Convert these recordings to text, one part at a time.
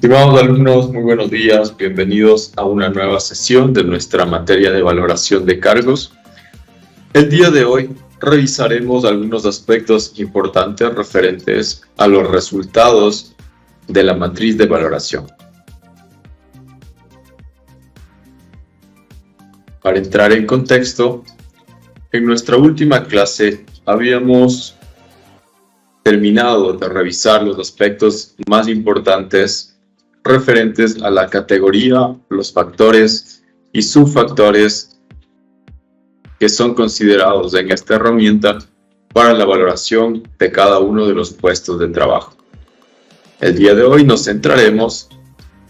Estimados alumnos, muy buenos días. Bienvenidos a una nueva sesión de nuestra materia de valoración de cargos. El día de hoy revisaremos algunos aspectos importantes referentes a los resultados de la matriz de valoración. Para entrar en contexto, en nuestra última clase habíamos terminado de revisar los aspectos más importantes referentes a la categoría, los factores y subfactores que son considerados en esta herramienta para la valoración de cada uno de los puestos de trabajo. El día de hoy nos centraremos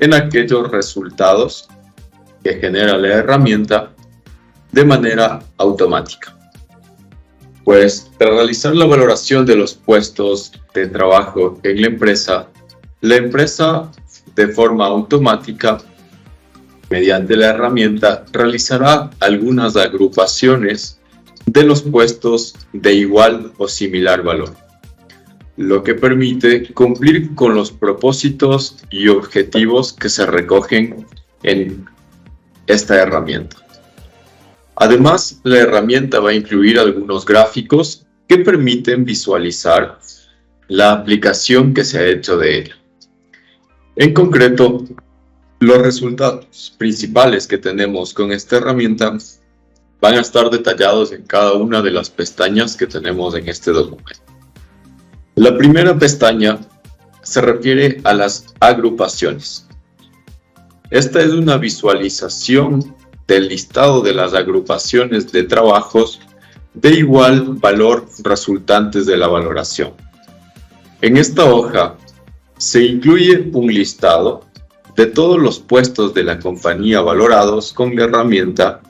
en aquellos resultados que genera la herramienta de manera automática. Pues, para realizar la valoración de los puestos de trabajo en la empresa de forma automática, mediante la herramienta, realizará algunas agrupaciones de los puestos de igual o similar valor, lo que permite cumplir con los propósitos y objetivos que se recogen en esta herramienta. Además, la herramienta va a incluir algunos gráficos que permiten visualizar la aplicación que se ha hecho de ella. En concreto, los resultados principales que tenemos con esta herramienta van a estar detallados en cada una de las pestañas que tenemos en este documento. La primera pestaña se refiere a las agrupaciones. Esta es una visualización del listado de las agrupaciones de trabajos de igual valor resultantes de la valoración. En esta hoja se incluye un listado de todos los puestos de la compañía valorados con la herramienta,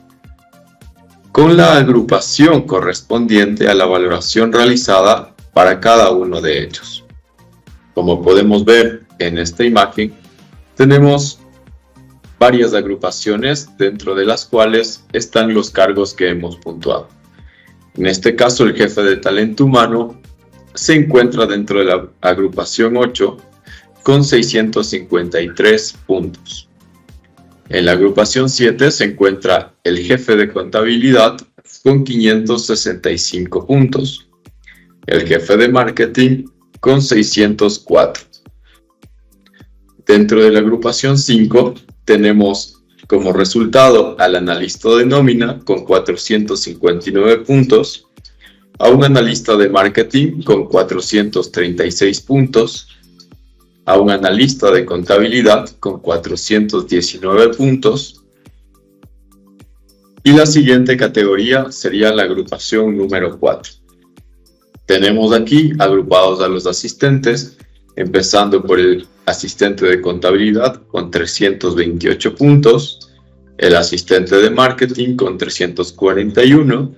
con la agrupación correspondiente a la valoración realizada para cada uno de ellos. Como podemos ver en esta imagen, tenemos varias agrupaciones dentro de las cuales están los cargos que hemos puntuado. En este caso, el jefe de talento humano se encuentra dentro de la agrupación 8 con 653 puntos. En la agrupación 7 se encuentra el jefe de contabilidad con 565 puntos, el jefe de marketing con 604. Dentro de la agrupación 5 tenemos como resultado al analista de nómina con 459 puntos, a un analista de marketing con 436 puntos, a un analista de contabilidad con 419 puntos, y la siguiente categoría sería la agrupación número 4. Tenemos aquí agrupados a los asistentes, empezando por el asistente de contabilidad con 328 puntos, el asistente de marketing con 341,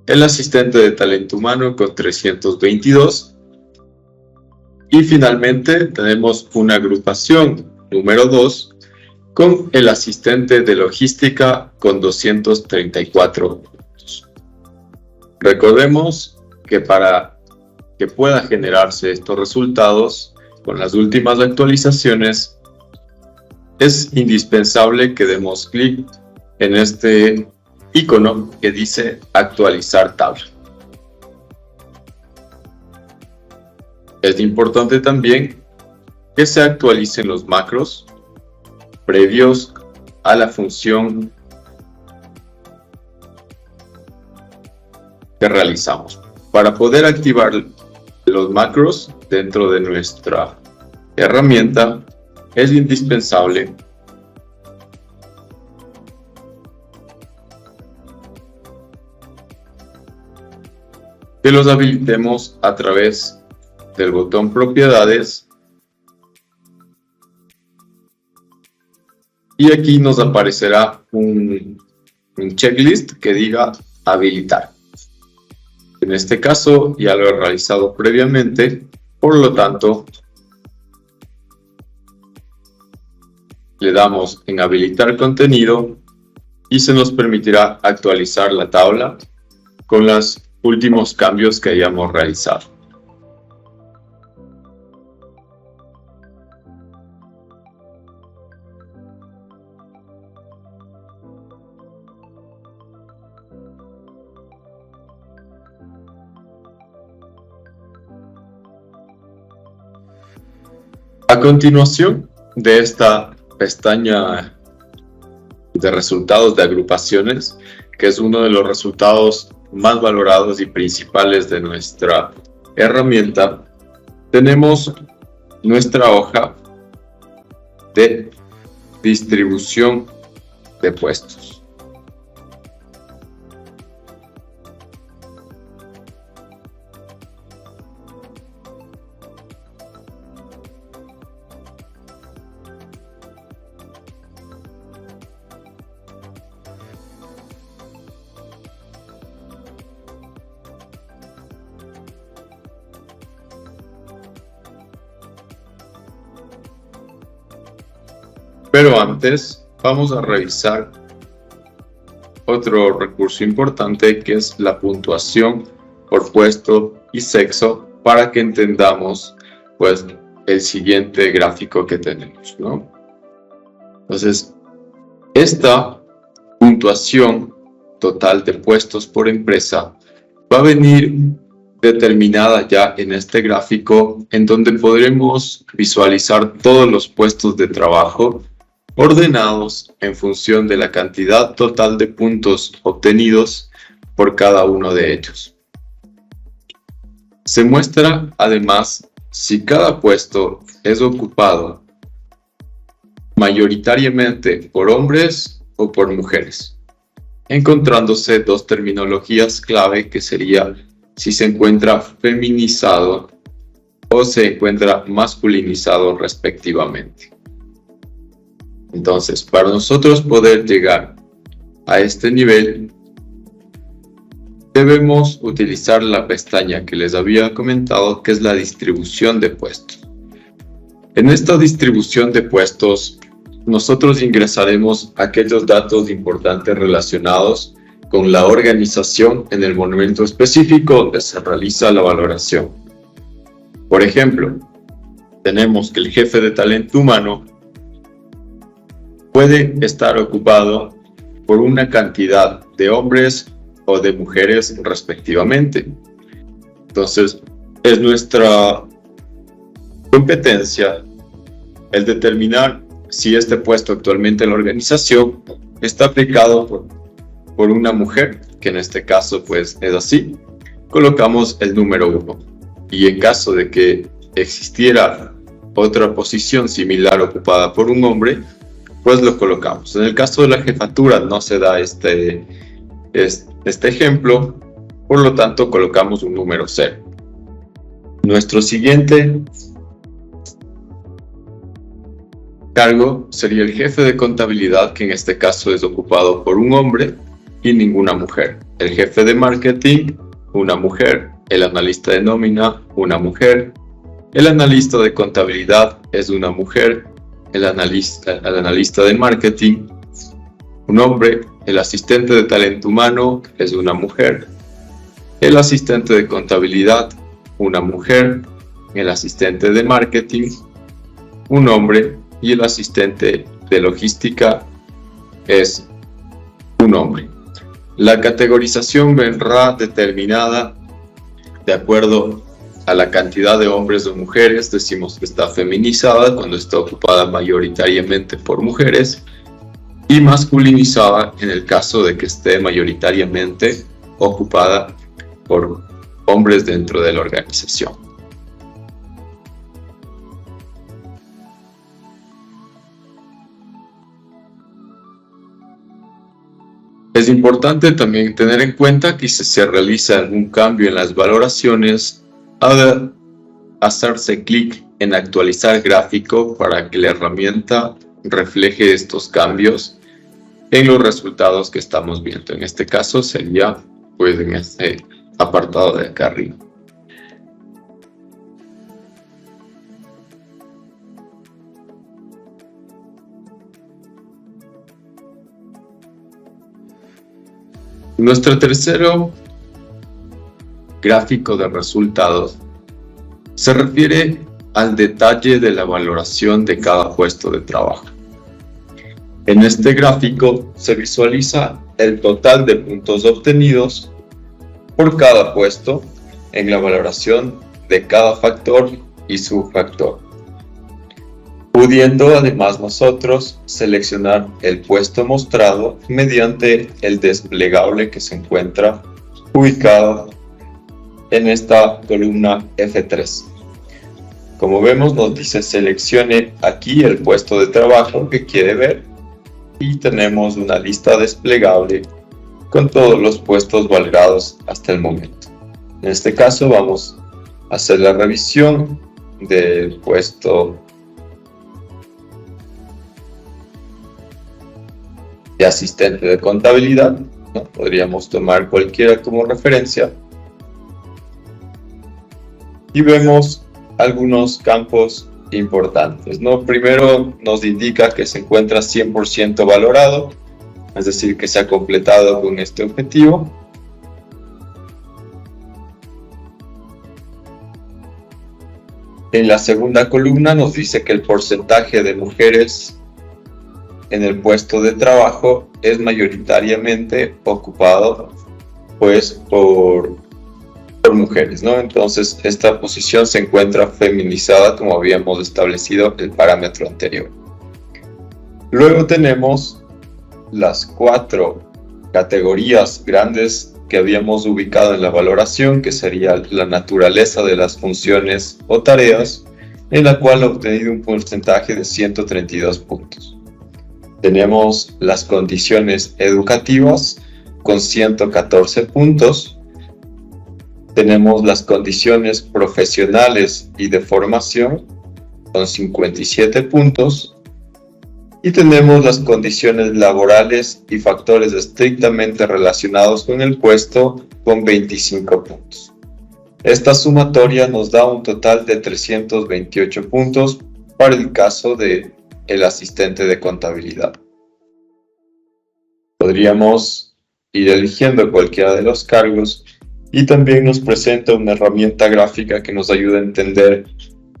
el asistente de talento humano con 322, y finalmente tenemos una agrupación número 2 con el asistente de logística con 234 puntos. Recordemos que para que pueda generarse estos resultados con las últimas actualizaciones, es indispensable que demos clic en este icono que dice actualizar tabla. Es importante también que se actualicen los macros previos a la función que realizamos. Para poder activar los macros dentro de nuestra herramienta, es indispensable que los habilitemos a través del botón Propiedades, y aquí nos aparecerá un checklist que diga habilitar. En este caso ya lo he realizado previamente, por lo tanto le damos en habilitar contenido y se nos permitirá actualizar la tabla con los últimos cambios que hayamos realizado. A continuación de esta pestaña de resultados de agrupaciones, que es uno de los resultados más valorados y principales de nuestra herramienta, tenemos nuestra hoja de distribución de puestos. Pero antes vamos a revisar otro recurso importante, que es la puntuación por puesto y sexo, para que entendamos pues el siguiente gráfico que tenemos, ¿no? Entonces, esta puntuación total de puestos por empresa va a venir determinada ya en este gráfico, en donde podremos visualizar todos los puestos de trabajo ordenados en función de la cantidad total de puntos obtenidos por cada uno de ellos. Se muestra además si cada puesto es ocupado mayoritariamente por hombres o por mujeres, encontrándose dos terminologías clave, que sería si se encuentra feminizado o se encuentra masculinizado respectivamente. Entonces, para nosotros poder llegar a este nivel, debemos utilizar la pestaña que les había comentado, que es la distribución de puestos. En esta distribución de puestos, nosotros ingresaremos aquellos datos importantes relacionados con la organización en el momento específico donde se realiza la valoración. Por ejemplo, tenemos que el jefe de talento humano puede estar ocupado por una cantidad de hombres o de mujeres respectivamente. Entonces, es nuestra competencia el determinar si este puesto actualmente en la organización está aplicado por una mujer, que en este caso pues es así. Colocamos el número 1, y en caso de que existiera otra posición similar ocupada por un hombre, pues lo colocamos. En el caso de la jefatura no se da este ejemplo, por lo tanto colocamos un número 0. Nuestro siguiente cargo sería el jefe de contabilidad, que en este caso es ocupado por un hombre y ninguna mujer. El jefe de marketing, una mujer. El analista de nómina, una mujer. El analista de contabilidad es una mujer. El analista de marketing, un hombre. El asistente de talento humano es una mujer. El asistente de contabilidad, una mujer. El asistente de marketing, un hombre. Y el asistente de logística es un hombre. La categorización vendrá determinada de acuerdo a la cantidad de hombres o mujeres. Decimos que está feminizada cuando está ocupada mayoritariamente por mujeres, y masculinizada en el caso de que esté mayoritariamente ocupada por hombres dentro de la organización. Es importante también tener en cuenta que si se realiza algún cambio en las valoraciones, ha de hacerse clic en actualizar gráfico para que la herramienta refleje estos cambios en los resultados que estamos viendo. En este caso sería pues en este apartado de acá arriba. Nuestro tercero gráfico de resultados se refiere al detalle de la valoración de cada puesto de trabajo. En este gráfico se visualiza el total de puntos obtenidos por cada puesto en la valoración de cada factor y subfactor. pudiendo además nosotros seleccionar el puesto mostrado mediante el desplegable que se encuentra ubicado en esta columna F3. Como vemos, nos dice seleccione aquí el puesto de trabajo que quiere ver y tenemos una lista desplegable con todos los puestos valorados hasta el momento. En este caso vamos a hacer la revisión del puesto de asistente de contabilidad, ¿no? Podríamos tomar cualquiera como referencia y vemos algunos campos importantes, ¿no? Primero nos indica que se encuentra 100% valorado, es decir, que se ha completado con este objetivo. En la segunda columna nos dice que el porcentaje de mujeres en el puesto de trabajo es mayoritariamente ocupado pues por mujeres, ¿no? Entonces esta posición se encuentra feminizada como habíamos establecido el parámetro anterior. Luego tenemos las 4 categorías grandes que habíamos ubicado en la valoración, que sería la naturaleza de las funciones o tareas, en la cual ha obtenido un porcentaje de 132 puntos. Tenemos las condiciones educativas con 114 puntos. Tenemos las condiciones profesionales y de formación con 57 puntos. Y tenemos las condiciones laborales y factores estrictamente relacionados con el puesto con 25 puntos. Esta sumatoria nos da un total de 328 puntos para el caso de el asistente de contabilidad. Podríamos ir eligiendo cualquiera de los cargos y también nos presenta una herramienta gráfica que nos ayuda a entender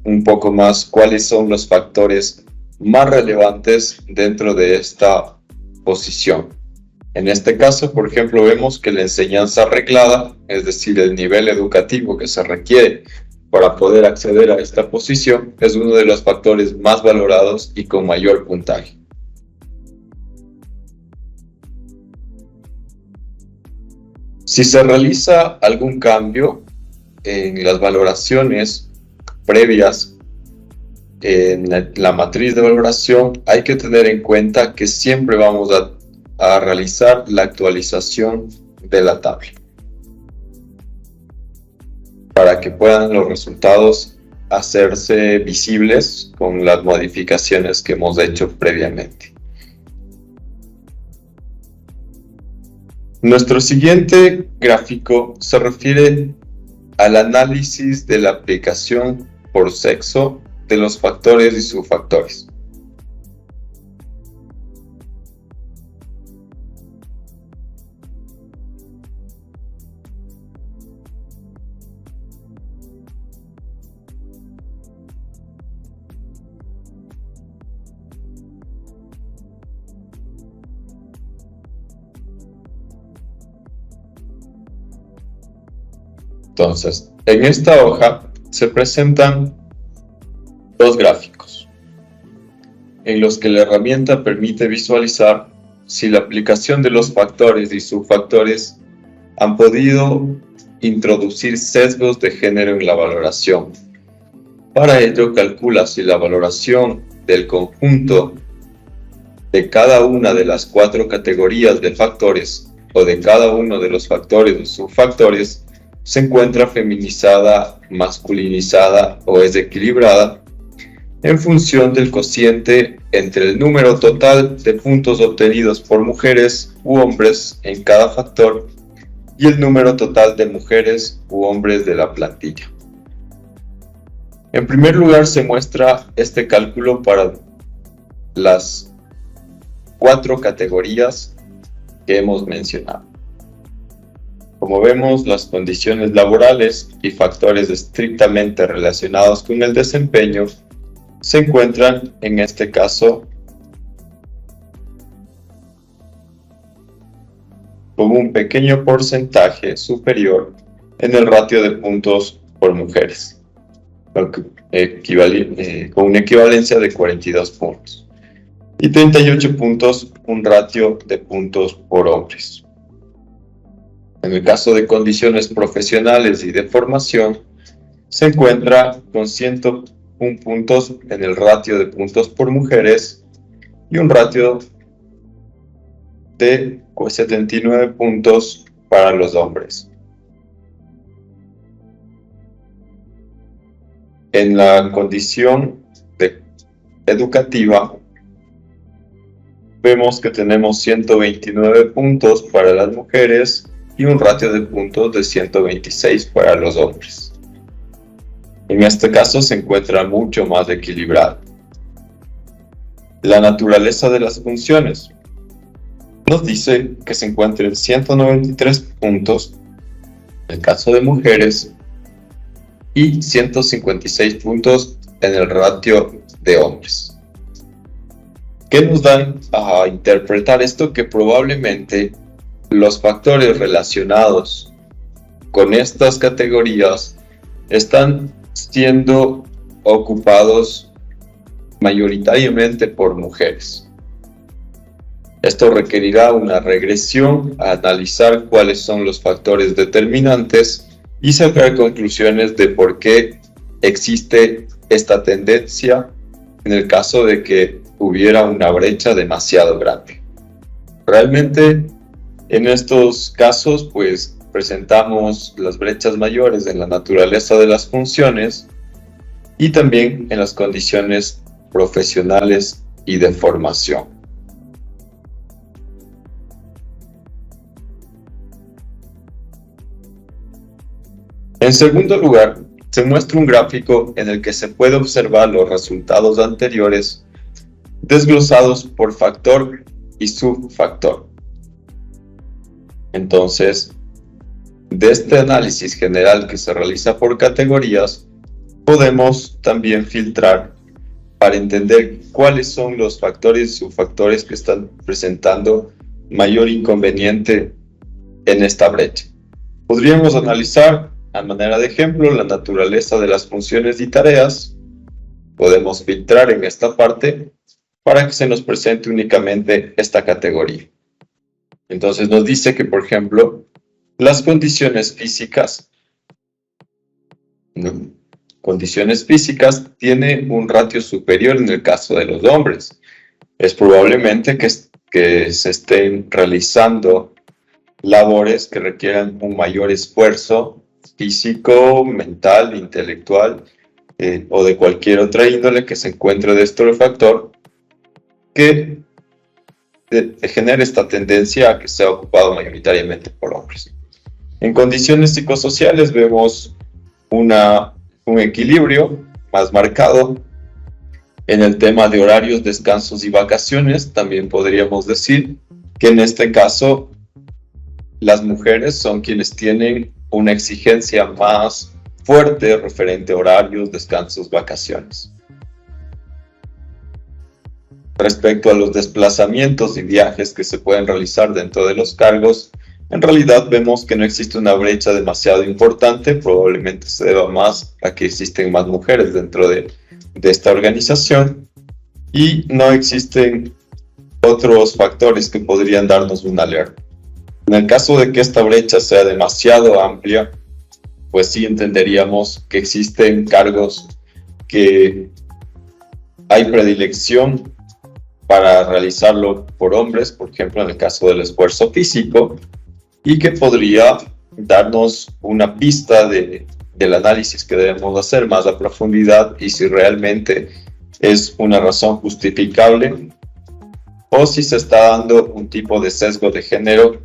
un poco más cuáles son los factores más relevantes dentro de esta posición. En este caso, por ejemplo, vemos que la enseñanza reglada, es decir, el nivel educativo que se requiere para poder acceder a esta posición, es uno de los factores más valorados y con mayor puntaje. Si se realiza algún cambio en las valoraciones previas en la matriz de valoración, hay que tener en cuenta que siempre vamos a realizar la actualización de la tabla para que puedan los resultados hacerse visibles con las modificaciones que hemos hecho previamente. Nuestro siguiente gráfico se refiere al análisis de la aplicación por sexo de los factores y subfactores. Entonces, en esta hoja se presentan dos gráficos en los que la herramienta permite visualizar si la aplicación de los factores y subfactores han podido introducir sesgos de género en la valoración. Para ello calcula si la valoración del conjunto de cada una de las 4 categorías de factores o de cada uno de los factores o subfactores se encuentra feminizada, masculinizada o es equilibrada en función del cociente entre el número total de puntos obtenidos por mujeres u hombres en cada factor y el número total de mujeres u hombres de la plantilla. En primer lugar se muestra este cálculo para las 4 categorías que hemos mencionado. Como vemos, las condiciones laborales y factores estrictamente relacionados con el desempeño se encuentran, en este caso, con un pequeño porcentaje superior en el ratio de puntos por mujeres. con una equivalencia de 42 puntos. Y 38 puntos, un ratio de puntos por hombres. En el caso de condiciones profesionales y de formación, se encuentra con 101 puntos en el ratio de puntos por mujeres y un ratio de 79 puntos para los hombres. En la condición educativa, vemos que tenemos 129 puntos para las mujeres y un ratio de puntos de 126 para los hombres. En este caso se encuentra mucho más equilibrado. La naturaleza de las funciones nos dice que se encuentran 193 puntos en el caso de mujeres y 156 puntos en el ratio de hombres. ¿Qué nos dan a interpretar esto? Que probablemente los factores relacionados con estas categorías están siendo ocupados mayoritariamente por mujeres. Esto requerirá una regresión a analizar cuáles son los factores determinantes y sacar conclusiones de por qué existe esta tendencia en el caso de que hubiera una brecha demasiado grande. Realmente en estos casos pues presentamos las brechas mayores en la naturaleza de las funciones y también en las condiciones profesionales y de formación. En segundo lugar, se muestra un gráfico en el que se puede observar los resultados anteriores desglosados por factor y subfactor. Entonces, de este análisis general que se realiza por categorías, podemos también filtrar para entender cuáles son los factores y subfactores que están presentando mayor inconveniente en esta brecha. Podríamos analizar a manera de ejemplo la naturaleza de las funciones y tareas. Podemos filtrar en esta parte para que se nos presente únicamente esta categoría. Entonces nos dice que, por ejemplo, las condiciones físicas tiene un ratio superior en el caso de los hombres. Es probablemente que se estén realizando labores que requieran un mayor esfuerzo físico, mental, intelectual o de cualquier otra índole que se encuentre de este factor que genera esta tendencia a que sea ocupado mayoritariamente por hombres. En condiciones psicosociales vemos un equilibrio más marcado en el tema de horarios, descansos y vacaciones. También podríamos decir que en este caso las mujeres son quienes tienen una exigencia más fuerte referente a horarios, descansos, vacaciones. Respecto a los desplazamientos y viajes que se pueden realizar dentro de los cargos, en realidad vemos que no existe una brecha demasiado importante, probablemente se deba más a que existen más mujeres dentro de esta organización y no existen otros factores que podrían darnos una alerta. En el caso de que esta brecha sea demasiado amplia, pues sí entenderíamos que existen cargos que hay predilección para realizarlo por hombres, por ejemplo en el caso del esfuerzo físico, y que podría darnos una pista del análisis que debemos hacer más a profundidad y si realmente es una razón justificable o si se está dando un tipo de sesgo de género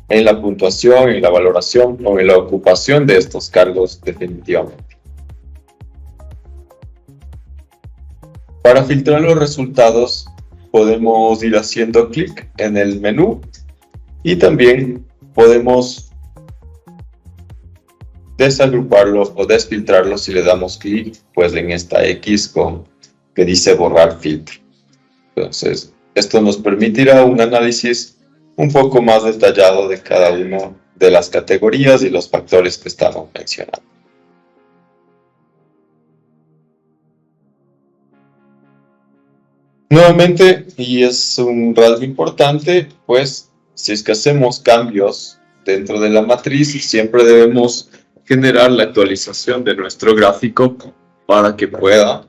en la puntuación, en la valoración o en la ocupación de estos cargos definitivamente. Para filtrar los resultados podemos ir haciendo clic en el menú y también podemos desagruparlo o desfiltrarlo si le damos clic pues en esta X que dice borrar filtro. Entonces esto nos permitirá un análisis un poco más detallado de cada una de las categorías y los factores que estamos mencionando. Nuevamente, y es un rasgo importante, pues si es que hacemos cambios dentro de la matriz, siempre debemos generar la actualización de nuestro gráfico para que pueda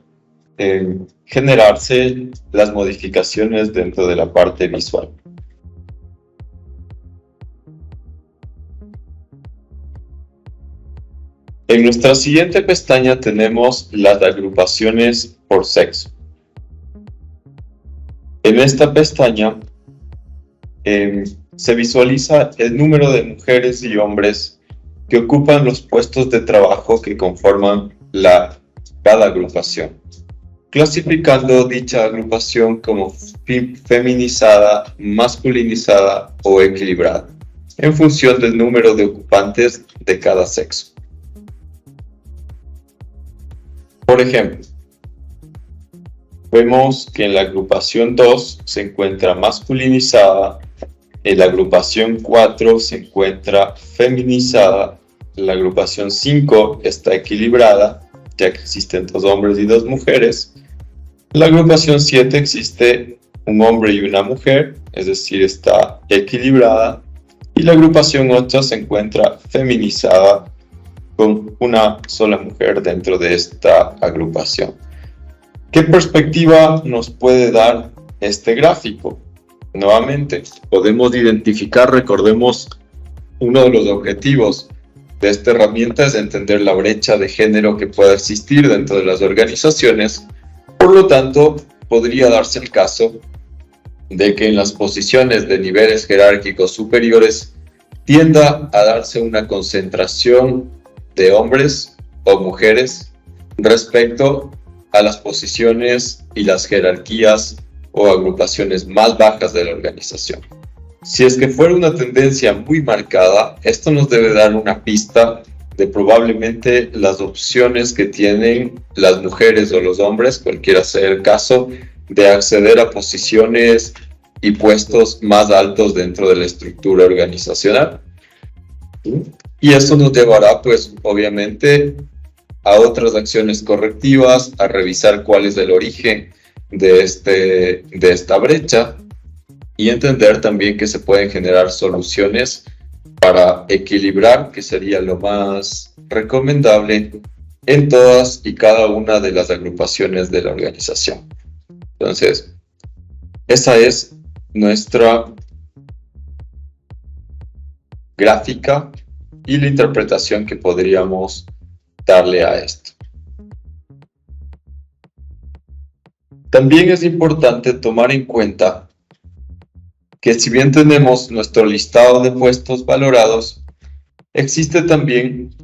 generarse las modificaciones dentro de la parte visual. En nuestra siguiente pestaña tenemos las agrupaciones por sexo. En esta pestaña se visualiza el número de mujeres y hombres que ocupan los puestos de trabajo que conforman cada agrupación, clasificando dicha agrupación como feminizada, masculinizada o equilibrada, en función del número de ocupantes de cada sexo. Por ejemplo, vemos que en la agrupación 2 se encuentra masculinizada, en la agrupación 4 se encuentra feminizada, la agrupación 5 está equilibrada, ya que existen 2 hombres y 2 mujeres. En la agrupación 7 existe un hombre y una mujer, es decir, está equilibrada. Y la agrupación 8 se encuentra feminizada, con una sola mujer dentro de esta agrupación. ¿Qué perspectiva nos puede dar este gráfico? Nuevamente, podemos identificar, recordemos, uno de los objetivos de esta herramienta es entender la brecha de género que pueda existir dentro de las organizaciones. Por lo tanto, podría darse el caso de que en las posiciones de niveles jerárquicos superiores tienda a darse una concentración de hombres o mujeres respecto a las posiciones y las jerarquías o agrupaciones más bajas de la organización. Si es que fuera una tendencia muy marcada, esto nos debe dar una pista de probablemente las opciones que tienen las mujeres o los hombres, cualquiera sea el caso, de acceder a posiciones y puestos más altos dentro de la estructura organizacional. Y eso nos llevará, pues, obviamente, a otras acciones correctivas, a revisar cuál es el origen de esta brecha y entender también que se pueden generar soluciones para equilibrar, que sería lo más recomendable en todas y cada una de las agrupaciones de la organización. Entonces, esa es nuestra gráfica y la interpretación que podríamos darle a esto. También es importante tomar en cuenta que si bien tenemos nuestro listado de puestos valorados, existe también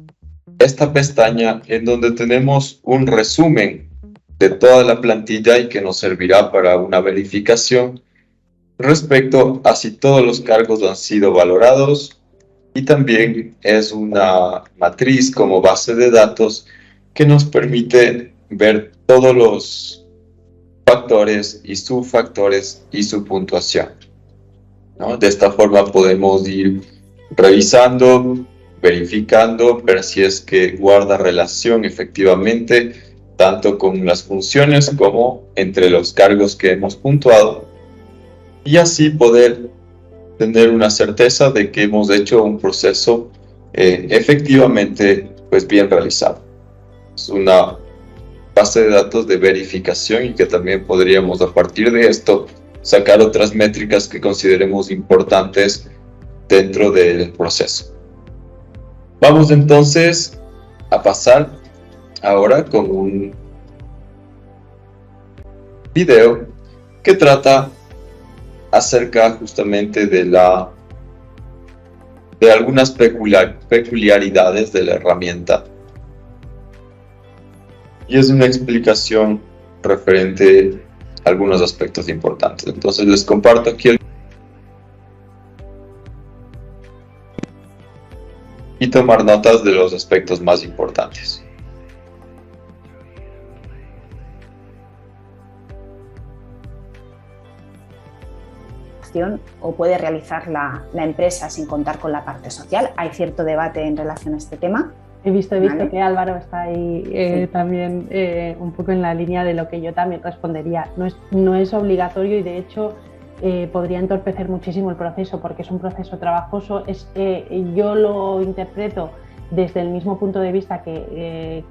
esta pestaña en donde tenemos un resumen de toda la plantilla y que nos servirá para una verificación respecto a si todos los cargos han sido valorados, y también es una matriz como base de datos que nos permite ver todos los factores y subfactores y su puntuación, ¿no? De esta forma podemos ir revisando, verificando, ver si es que guarda relación efectivamente tanto con las funciones como entre los cargos que hemos puntuado, y así poder tener una certeza de que hemos hecho un proceso efectivamente, pues, bien realizado. Es una base de datos de verificación y que también podríamos, a partir de esto, sacar otras métricas que consideremos importantes dentro del proceso. Vamos entonces a pasar ahora con un video que trata acerca justamente de algunas peculiaridades de la herramienta, y es una explicación referente a algunos aspectos importantes. Entonces les comparto aquí y tomar notas de los aspectos más importantes. O puede realizar la empresa sin contar con la parte social. Hay cierto debate en relación a este tema. He visto ¿Vale? que Álvaro está ahí Sí. también un poco en la línea de lo que yo también respondería. No es obligatorio y de hecho podría entorpecer muchísimo el proceso porque es un proceso trabajoso. Yo lo interpreto desde el mismo punto de vista del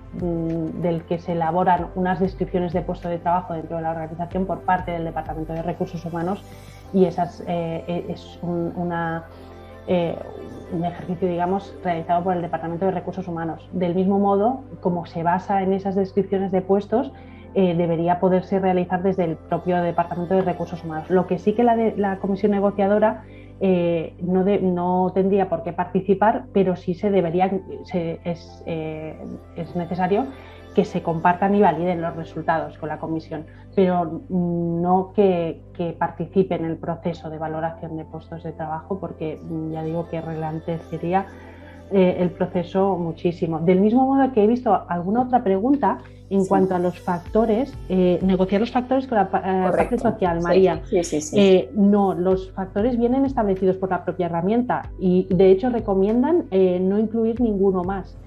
que se elaboran unas descripciones de puesto de trabajo dentro de la organización por parte del Departamento de Recursos Humanos y es eh, un ejercicio, digamos, realizado por el Departamento de Recursos Humanos. Del mismo modo, como se basa en esas descripciones de puestos, debería poderse realizar desde el propio Departamento de Recursos Humanos. Lo que sí que la comisión negociadora no tendría por qué participar, pero sí es necesario que se compartan y validen los resultados con la comisión, pero no que participe en el proceso de valoración de puestos de trabajo, porque ya digo que ralentizaría el proceso muchísimo. Del mismo modo que he visto alguna otra pregunta en Sí. cuanto a los factores, negociar los factores con la parte Correcto. social, Sí, María. sí, sí, sí. No, los factores vienen establecidos por la propia herramienta y de hecho recomiendan no incluir ninguno más.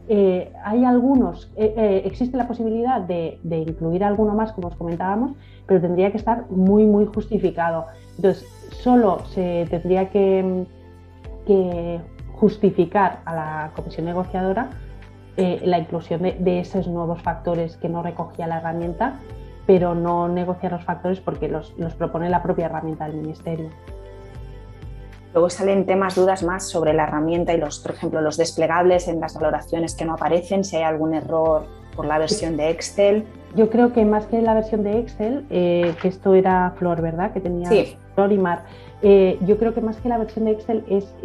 Hay algunos, existe la posibilidad de incluir alguno más, como os comentábamos, pero tendría que estar muy justificado. Entonces, solo se tendría que justificar a la comisión negociadora la inclusión de esos nuevos factores que no recogía la herramienta, pero no negociar los factores porque los propone la propia herramienta del Ministerio. Luego salen temas, dudas más sobre la herramienta y por ejemplo, los desplegables en las valoraciones que no aparecen, si hay algún error por la versión de Excel. Yo creo que más que la versión de Excel, que esto era Flor, ¿verdad? Que tenía Sí. Flor y Mar. Yo creo que más que la versión de Excel es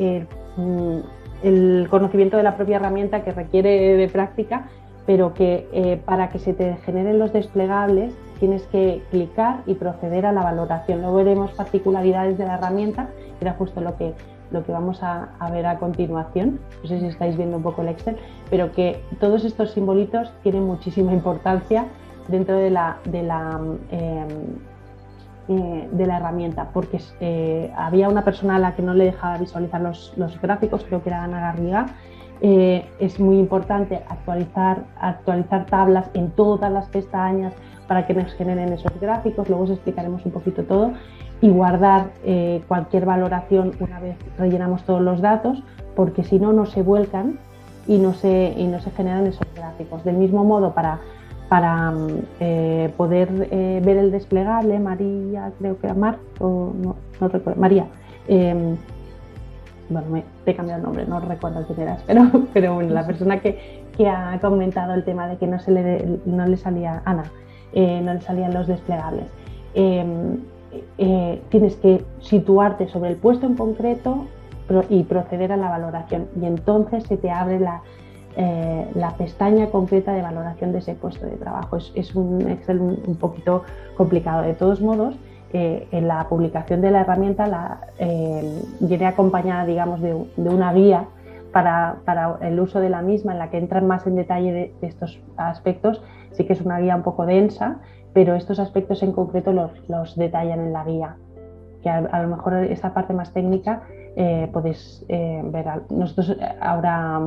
el conocimiento de la propia herramienta que requiere de práctica, pero que para que se te generen los desplegables tienes que clicar y proceder a la valoración. Luego veremos particularidades de la herramienta, que era justo lo que vamos a ver a continuación. No sé si estáis viendo un poco el Excel, pero que todos estos simbolitos tienen muchísima importancia dentro de la herramienta, porque había una persona a la que no le dejaba visualizar los gráficos, creo que era Ana Garriga. Es muy importante actualizar tablas en todas las pestañas para que nos generen esos gráficos. Luego os explicaremos un poquito todo y guardar cualquier valoración una vez rellenamos todos los datos, porque si no, no se vuelcan y no se generan esos gráficos. Del mismo modo, para poder ver el desplegable, María, creo que era Mar, o no recuerdo, María, bueno, te he cambiado el nombre, no recuerdo quién eras, pero bueno, la persona que ha comentado el tema de que no le salía, Ana, no le salían los desplegables. Tienes que situarte sobre el puesto en concreto y proceder a la valoración, y entonces se te abre la pestaña concreta de valoración de ese puesto de trabajo. Es un Excel un poquito complicado. De todos modos, en la publicación de la herramienta viene acompañada, digamos, de una guía para el uso de la misma, en la que entran más en detalle de estos aspectos. Sí que es una guía un poco densa, pero estos aspectos en concreto los detallan en la guía, que a lo mejor esta parte más técnica podéis ver. Nosotros ahora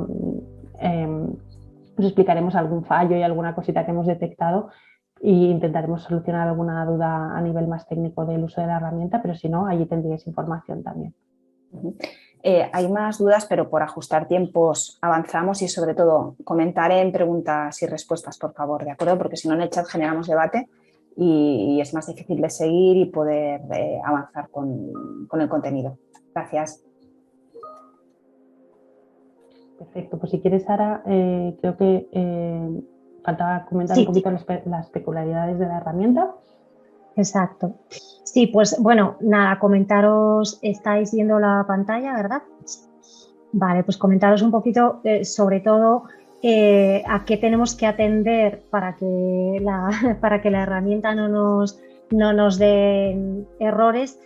os explicaremos algún fallo y alguna cosita que hemos detectado e intentaremos solucionar alguna duda a nivel más técnico del uso de la herramienta, pero si no, allí tendríais información también. Hay más dudas, pero por ajustar tiempos avanzamos y sobre todo comentar en preguntas y respuestas, por favor, ¿de acuerdo? Porque si no en el chat generamos debate y es más difícil de seguir y poder avanzar con el contenido. Gracias. Perfecto, pues si quieres, Sara, creo que faltaba comentar un poquito las peculiaridades de la herramienta. Exacto. Sí, pues bueno, nada, comentaros, estáis viendo la pantalla, ¿verdad? Vale, pues comentaros un poquito sobre todo a qué tenemos que atender para que la herramienta no nos dé errores,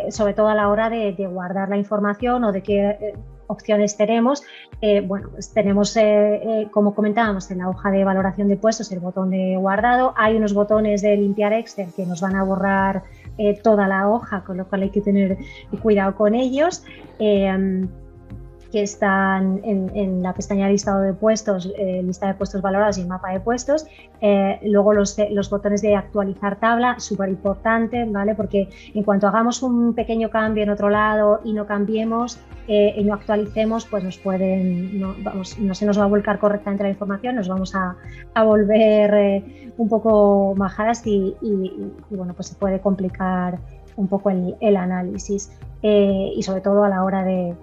sobre todo a la hora de guardar la información o de qué opciones tenemos. Bueno, pues tenemos, como comentábamos, en la hoja de valoración de puestos el botón de guardado. Hay unos botones de limpiar Excel que nos van a borrar toda la hoja, con lo cual hay que tener cuidado con ellos. que están en la pestaña listado de puestos, lista de puestos valorados y el mapa de puestos. Luego los botones de actualizar tabla, súper importante, ¿vale? Porque en cuanto hagamos un pequeño cambio en otro lado y no cambiemos y no actualicemos, pues no se nos va a volcar correctamente la información, nos vamos a volver un poco majadas y bueno, pues se puede complicar un poco el análisis y sobre todo a la hora de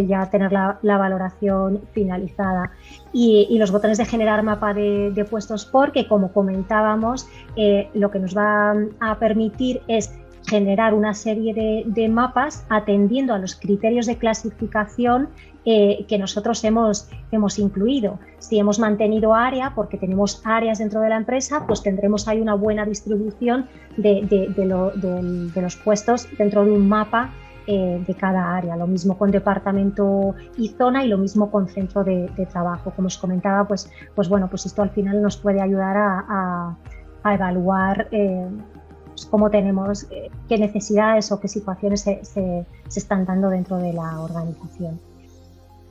ya tener la valoración finalizada. Y los botones de generar mapa de puestos porque, como comentábamos, lo que nos va a permitir es generar una serie de mapas atendiendo a los criterios de clasificación que nosotros hemos incluido. Si hemos mantenido área, porque tenemos áreas dentro de la empresa, pues tendremos ahí una buena distribución de los puestos dentro de un mapa de cada área. Lo mismo con departamento y zona y lo mismo con centro de trabajo. Como os comentaba, pues bueno, pues esto al final nos puede ayudar a evaluar cómo tenemos, qué necesidades o qué situaciones se están dando dentro de la organización.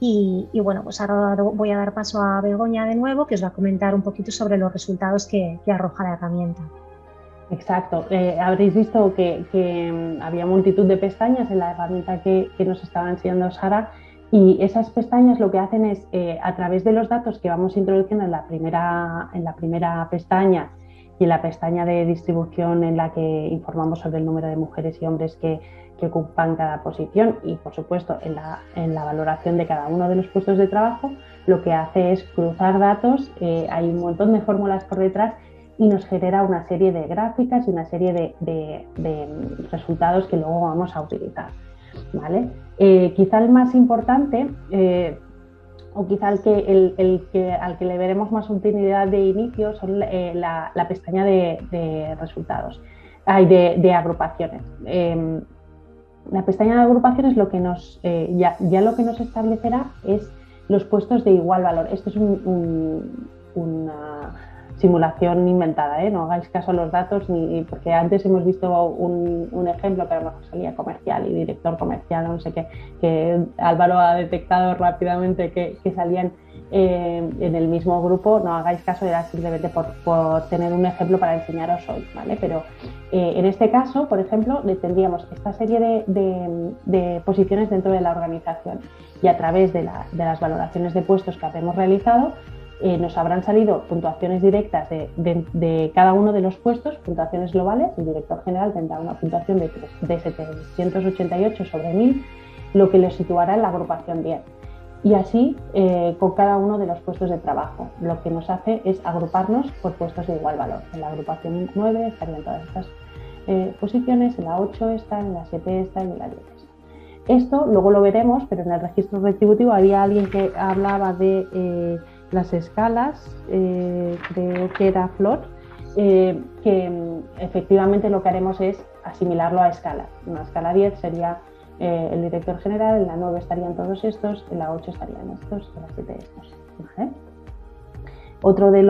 Y bueno, pues ahora voy a dar paso a Begoña de nuevo, que os va a comentar un poquito sobre los resultados que arroja la herramienta. Exacto. Habréis visto que había multitud de pestañas en la herramienta que nos estaba enseñando Sara, y esas pestañas lo que hacen es, a través de los datos que vamos introduciendo en la primera pestaña y en la pestaña de distribución en la que informamos sobre el número de mujeres y hombres que ocupan cada posición y, por supuesto, en la valoración de cada uno de los puestos de trabajo, lo que hace es cruzar datos. Hay un montón de fórmulas por detrás y nos genera una serie de gráficas y una serie de resultados que luego vamos a utilizar, ¿vale? Quizá el más importante, o quizá al que le veremos más utilidad de inicio, son la pestaña de resultados, de agrupaciones. La pestaña de agrupaciones lo que ya lo que nos establecerá es los puestos de igual valor. Esto es una simulación inventada, no hagáis caso a los datos, porque antes hemos visto un ejemplo que a lo mejor salía comercial y director comercial, no sé qué, que Álvaro ha detectado rápidamente que salían en el mismo grupo. No hagáis caso, era simplemente por tener un ejemplo para enseñaros hoy, ¿vale? Pero en este caso, por ejemplo, tendríamos esta serie de posiciones dentro de la organización, y a través de las valoraciones de puestos que habremos realizado, nos habrán salido puntuaciones directas de cada uno de los puestos, puntuaciones globales. El director general tendrá una puntuación de 788 sobre 1000, lo que le situará en la agrupación 10. Y así con cada uno de los puestos de trabajo. Lo que nos hace es agruparnos por puestos de igual valor. En la agrupación 9 estarían todas estas posiciones, en la 8 esta, en la 7 esta y en la 10 esta. Esto luego lo veremos, pero en el registro retributivo había alguien que hablaba de las escalas, creo que era Flor, que efectivamente lo que haremos es asimilarlo a escalas. En la escala 10 sería el director general, en la 9 estarían todos estos, en la 8 estarían estos, en la 7 estos, ¿vale? Otro de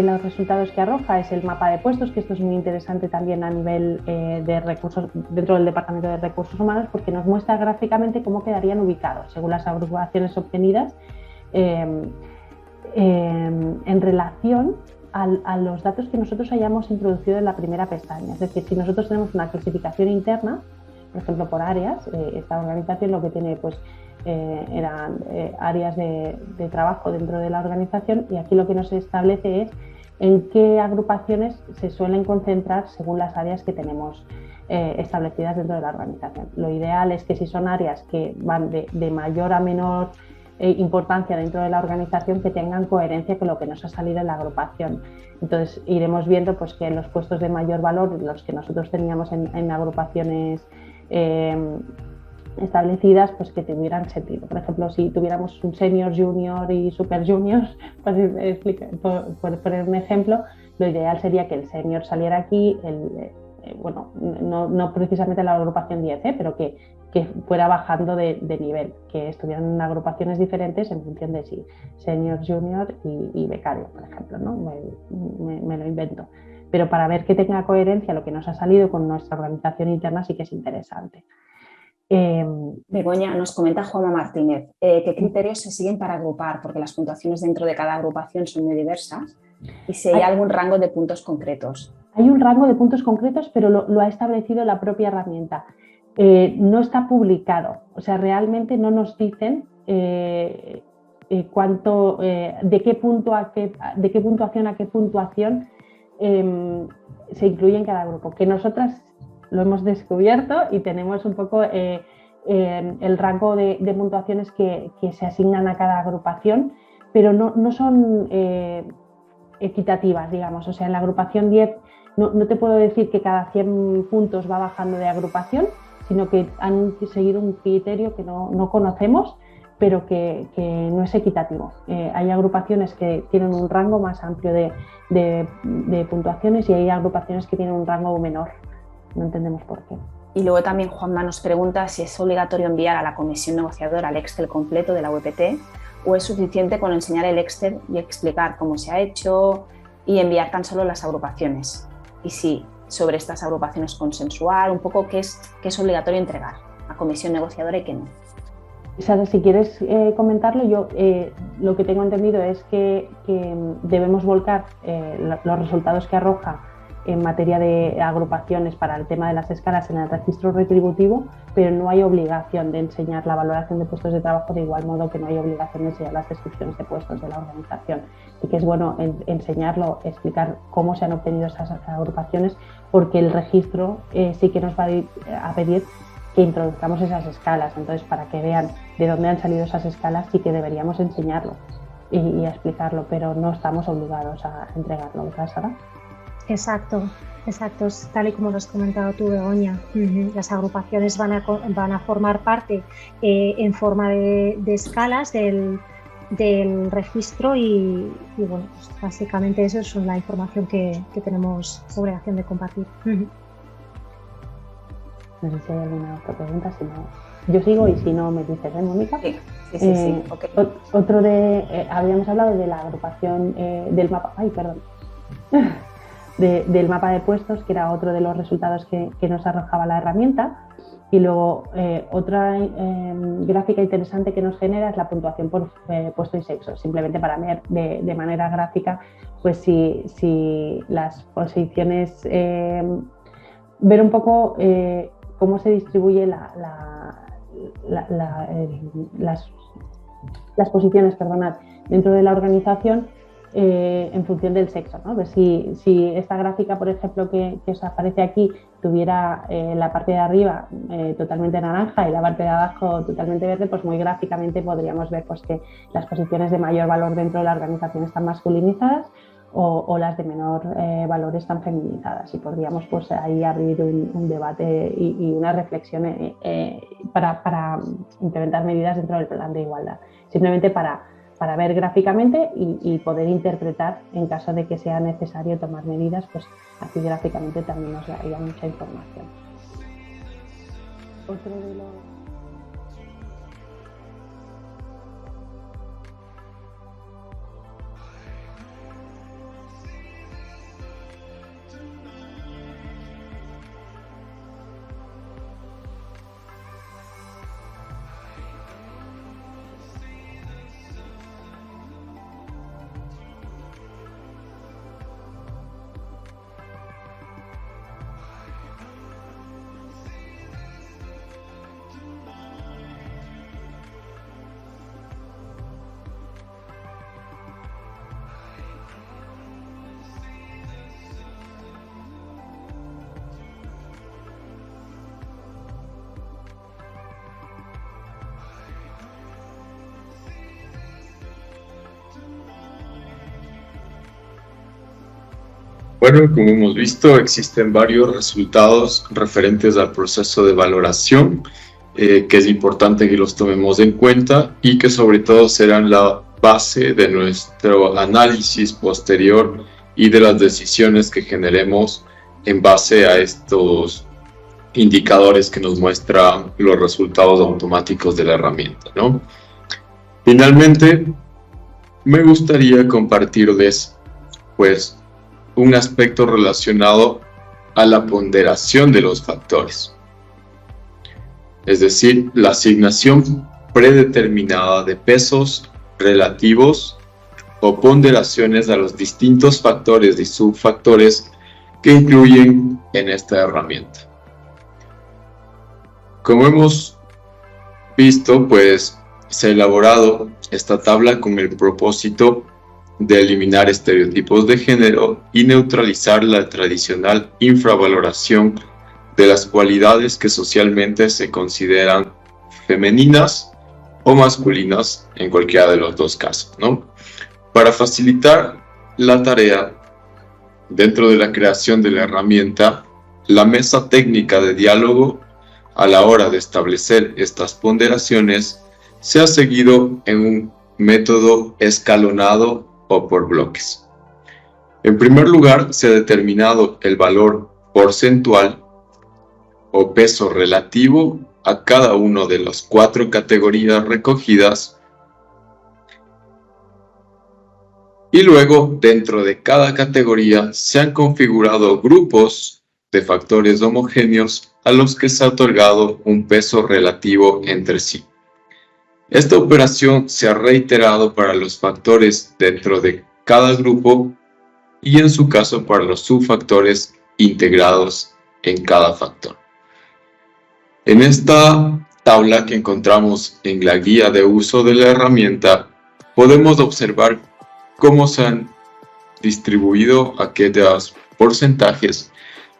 los resultados que arroja es el mapa de puestos, que esto es muy interesante también a nivel de recursos, dentro del Departamento de Recursos Humanos, porque nos muestra gráficamente cómo quedarían ubicados según las agrupaciones obtenidas en relación a los datos que nosotros hayamos introducido en la primera pestaña. Es decir, si nosotros tenemos una clasificación interna, por ejemplo por áreas, esta organización lo que tiene pues eran áreas de trabajo dentro de la organización, y aquí lo que nos establece es en qué agrupaciones se suelen concentrar según las áreas que tenemos establecidas dentro de la organización. Lo ideal es que si son áreas que van de mayor a menor importancia dentro de la organización, que tengan coherencia con lo que nos ha salido en la agrupación. Entonces iremos viendo pues que en los puestos de mayor valor, los que nosotros teníamos en agrupaciones establecidas, pues que tuvieran sentido. Por ejemplo, si tuviéramos un senior, junior y super junior, por poner un ejemplo, lo ideal sería que el senior saliera aquí, bueno, no precisamente la agrupación 10, pero que fuera bajando de nivel, que estuvieran en agrupaciones diferentes en función de si senior, junior y becario, por ejemplo, ¿no? Me lo invento. Pero para ver que tenga coherencia lo que nos ha salido con nuestra organización interna sí que es interesante. Begoña, nos comenta Juanma Martínez, ¿qué criterios se siguen para agrupar? Porque las puntuaciones dentro de cada agrupación son muy diversas. Y si hay algún rango de puntos concretos. Hay un rango de puntos concretos, pero lo ha establecido la propia herramienta. No está publicado, o sea, realmente no nos dicen de qué puntuación a qué puntuación se incluye en cada grupo. Que nosotras lo hemos descubierto y tenemos un poco el rango de puntuaciones que se asignan a cada agrupación, pero no son equitativas, digamos. O sea, en la agrupación 10 no te puedo decir que cada 100 puntos va bajando de agrupación, sino que han seguido un criterio que no conocemos, pero que no es equitativo. Hay agrupaciones que tienen un rango más amplio de puntuaciones y hay agrupaciones que tienen un rango menor. No entendemos por qué. Y luego también Juanma nos pregunta si es obligatorio enviar a la comisión negociadora el Excel completo de la VPT o es suficiente con enseñar el Excel y explicar cómo se ha hecho y enviar tan solo las agrupaciones. Y si sobre estas agrupaciones consensuar un poco qué es obligatorio entregar a comisión negociadora y qué no. Sara, si quieres comentarlo, yo lo que tengo entendido es que debemos volcar los resultados que arroja en materia de agrupaciones para el tema de las escalas en el registro retributivo, pero no hay obligación de enseñar la valoración de puestos de trabajo, de igual modo que no hay obligación de enseñar las descripciones de puestos de la organización. Así que es bueno enseñarlo, explicar cómo se han obtenido esas agrupaciones, porque el registro sí que nos va a pedir que introduzcamos esas escalas. Entonces, para que vean de dónde han salido esas escalas, sí que deberíamos enseñarlo y explicarlo, pero no estamos obligados a entregarlo, ¿verdad, Sara? Exacto, es tal y como lo has comentado tú, Begoña. Las agrupaciones van a formar parte en forma de escalas del registro y bueno, pues básicamente eso es la información que tenemos obligación de compartir. No sé si hay alguna otra pregunta, si no, yo sigo y si no me dices, Mónica. Sí. Okay. Otro habíamos hablado de la agrupación del mapa, del mapa de puestos, que era otro de los resultados que nos arrojaba la herramienta. Y luego otra gráfica interesante que nos genera es la puntuación por puesto y sexo, simplemente para ver de manera gráfica pues si las posiciones, ver un poco cómo se distribuye las posiciones, dentro de la organización en función del sexo, ¿no? Ver si esta gráfica, por ejemplo, que os aparece aquí, tuviera la parte de arriba totalmente naranja y la parte de abajo totalmente verde, pues muy gráficamente podríamos ver pues, que las posiciones de mayor valor dentro de la organización están masculinizadas o las de menor valor están feminizadas, y podríamos pues, ahí abrir un debate y una reflexión para implementar medidas dentro del plan de igualdad, simplemente para ver gráficamente y poder interpretar en caso de que sea necesario tomar medidas, pues así gráficamente también nos daría mucha información. Otro de los... Bueno, como hemos visto, existen varios resultados referentes al proceso de valoración, que es importante que los tomemos en cuenta y que sobre todo serán la base de nuestro análisis posterior y de las decisiones que generemos en base a estos indicadores que nos muestran los resultados automáticos de la herramienta, ¿no? Finalmente, me gustaría compartirles, pues, un aspecto relacionado a la ponderación de los factores. es decir, la asignación predeterminada de pesos relativos o ponderaciones a los distintos factores y subfactores que incluyen en esta herramienta. Como hemos visto, pues se ha elaborado esta tabla con el propósito de eliminar estereotipos de género y neutralizar la tradicional infravaloración de las cualidades que socialmente se consideran femeninas o masculinas en cualquiera de los dos casos, ¿no? Para facilitar la tarea dentro de la creación de la herramienta, la mesa técnica de diálogo a la hora de establecer estas ponderaciones se ha seguido en un método escalonado o por bloques. En primer lugar, se ha determinado el valor porcentual o peso relativo a cada una de las 4 categorías recogidas, y luego dentro de cada categoría se han configurado grupos de factores homogéneos a los que se ha otorgado un peso relativo entre sí. Esta operación se ha reiterado para los factores dentro de cada grupo y en su caso para los subfactores integrados en cada factor. En esta tabla que encontramos en la guía de uso de la herramienta, podemos observar cómo se han distribuido aquellos porcentajes,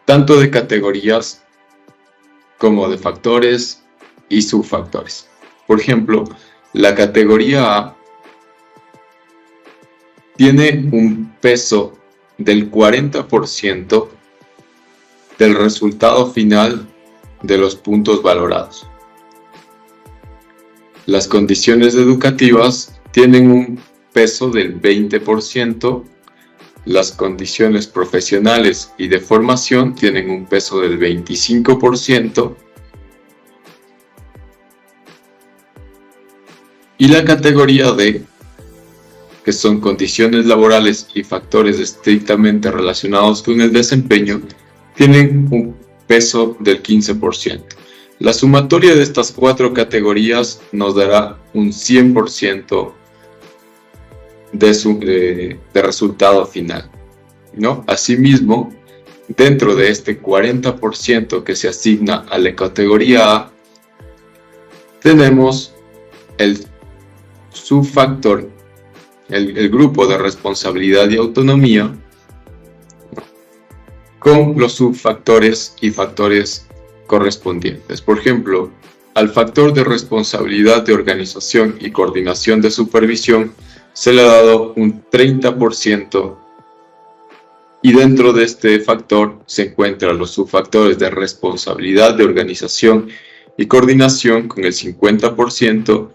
tanto de categorías como de factores y subfactores. Por ejemplo, la categoría A tiene un peso del 40% del resultado final de los puntos valorados. Las condiciones educativas tienen un peso del 20%, las condiciones profesionales y de formación tienen un peso del 25%, y la categoría D, que son condiciones laborales y factores estrictamente relacionados con el desempeño, tienen un peso del 15%. La sumatoria de estas 4 categorías nos dará un 100% de resultado final, ¿no? Asimismo, dentro de este 40% que se asigna a la categoría A, tenemos el subfactor, el grupo de responsabilidad y autonomía, con los subfactores y factores correspondientes. Por ejemplo, al factor de responsabilidad de organización y coordinación de supervisión se le ha dado un 30%, y dentro de este factor se encuentran los subfactores de responsabilidad de organización y coordinación con el 50%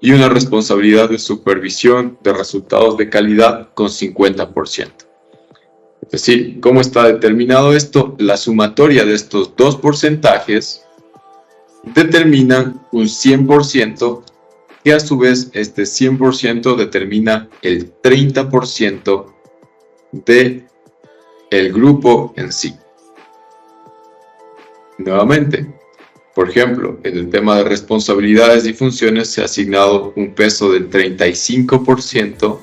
y una responsabilidad de supervisión de resultados de calidad con 50%. Es decir, ¿cómo está determinado esto? La sumatoria de estos dos porcentajes determinan un 100%, que a su vez este 100% determina el 30% del grupo en sí. Nuevamente, por ejemplo, en el tema de responsabilidades y funciones se ha asignado un peso del 35%,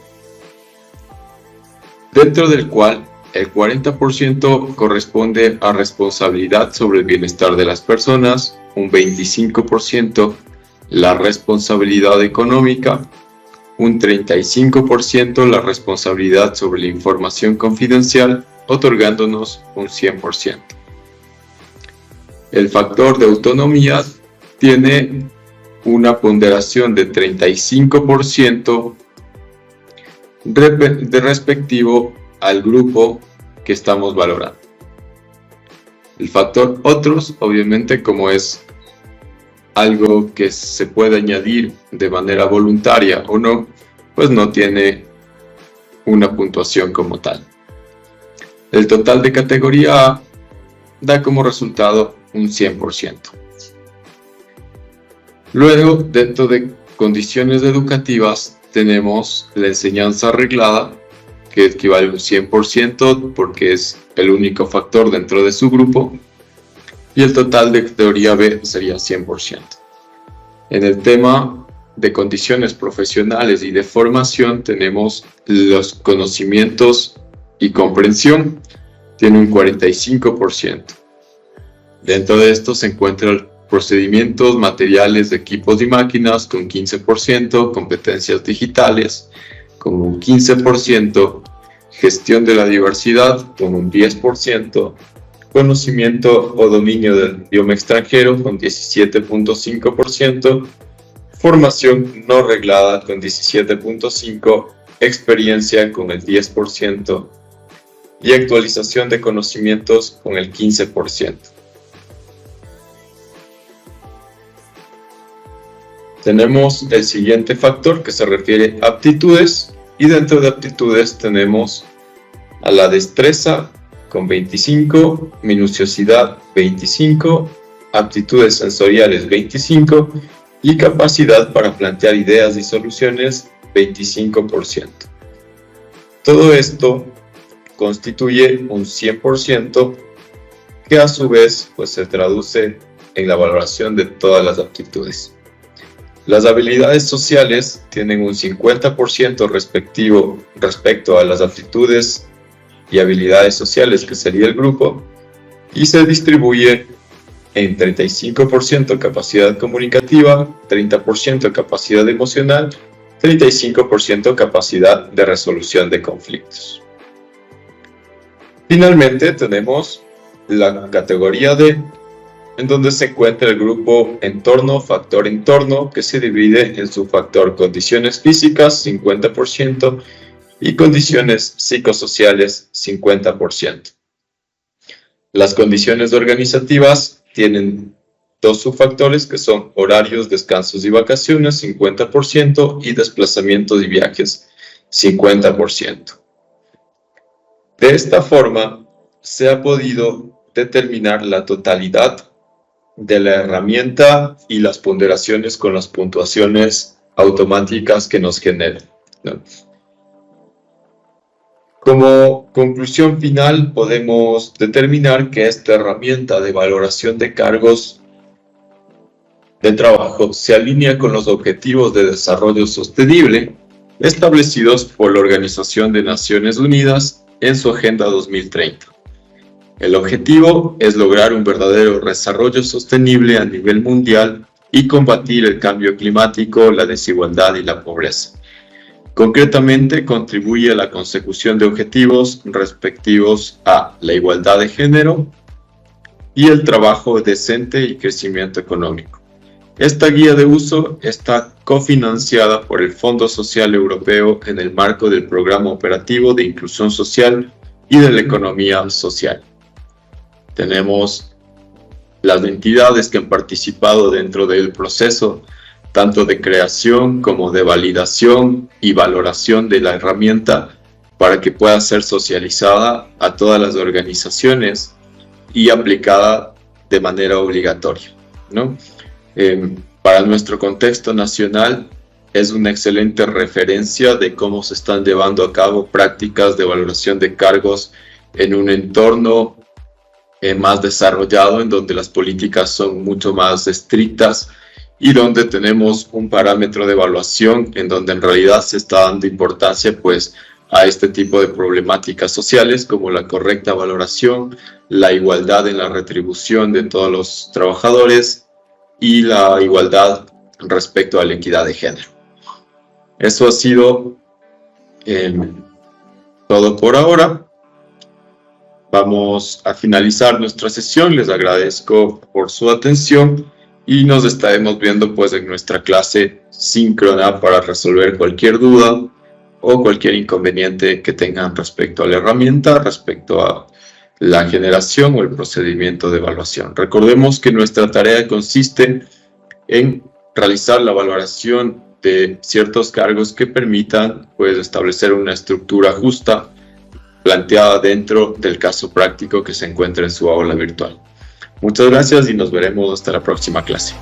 dentro del cual el 40% corresponde a responsabilidad sobre el bienestar de las personas, un 25% la responsabilidad económica, un 35% la responsabilidad sobre la información confidencial, otorgándonos un 100%. El factor de autonomía tiene una ponderación de 35% de respectivo al grupo que estamos valorando. El factor otros, obviamente, como es algo que se puede añadir de manera voluntaria o no, pues no tiene una puntuación como tal. El total de categoría A da como resultado un 100%. Luego, dentro de condiciones educativas, tenemos la enseñanza arreglada, que equivale a un 100% porque es el único factor dentro de su grupo. y el total de categoría B sería 100%. En el tema de condiciones profesionales y de formación tenemos los conocimientos y comprensión, tiene un 45%. Dentro de esto se encuentran procedimientos, materiales, equipos y máquinas con 15%, competencias digitales con un 15%, gestión de la diversidad con un 10%, conocimiento o dominio del idioma extranjero con 17.5%, formación no reglada con 17.5%, experiencia con el 10% y actualización de conocimientos con el 15%. Tenemos el siguiente factor que se refiere a aptitudes, y dentro de aptitudes tenemos a la destreza con 25, minuciosidad 25, aptitudes sensoriales 25 y capacidad para plantear ideas y soluciones 25%. Todo esto constituye un 100% que a su vez se traduce en la valoración de todas las aptitudes. Las habilidades sociales tienen un 50% respecto a las aptitudes y habilidades sociales, que sería el grupo, y se distribuye en 35% capacidad comunicativa, 30% capacidad emocional, 35% capacidad de resolución de conflictos. Finalmente tenemos la categoría D, en donde se encuentra el grupo entorno, factor entorno, que se divide en su factor condiciones físicas, 50%, y condiciones psicosociales, 50%. Las condiciones organizativas tienen dos subfactores, que son horarios, descansos y vacaciones, 50%, y desplazamientos y viajes, 50%. De esta forma, se ha podido determinar la totalidad de la herramienta y las ponderaciones con las puntuaciones automáticas que nos generan, ¿no? Como conclusión final, podemos determinar que esta herramienta de valoración de cargos de trabajo se alinea con los objetivos de desarrollo sostenible establecidos por la Organización de Naciones Unidas en su Agenda 2030. El objetivo es lograr un verdadero desarrollo sostenible a nivel mundial y combatir el cambio climático, la desigualdad y la pobreza. Concretamente, contribuye a la consecución de objetivos respectivos a la igualdad de género y el trabajo decente y crecimiento económico. Esta guía de uso está cofinanciada por el Fondo Social Europeo en el marco del Programa Operativo de Inclusión Social y de la Economía Social. Tenemos las entidades que han participado dentro del proceso, tanto de creación como de validación y valoración de la herramienta, para que pueda ser socializada a todas las organizaciones y aplicada de manera obligatoria, ¿no? Para nuestro contexto nacional es una excelente referencia de cómo se están llevando a cabo prácticas de valoración de cargos en un entorno más desarrollado, en donde las políticas son mucho más estrictas y donde tenemos un parámetro de evaluación en donde en realidad se está dando importancia a este tipo de problemáticas sociales, como la correcta valoración, la igualdad en la retribución de todos los trabajadores y la igualdad respecto a la equidad de género. Eso ha sido todo por ahora. Vamos a finalizar nuestra sesión. Les agradezco por su atención y nos estaremos viendo en nuestra clase síncrona para resolver cualquier duda o cualquier inconveniente que tengan respecto a la herramienta, respecto a la generación o el procedimiento de evaluación. Recordemos que nuestra tarea consiste en realizar la valoración de ciertos cargos que permitan establecer una estructura justa planteada dentro del caso práctico que se encuentra en su aula virtual. Muchas gracias y nos veremos hasta la próxima clase.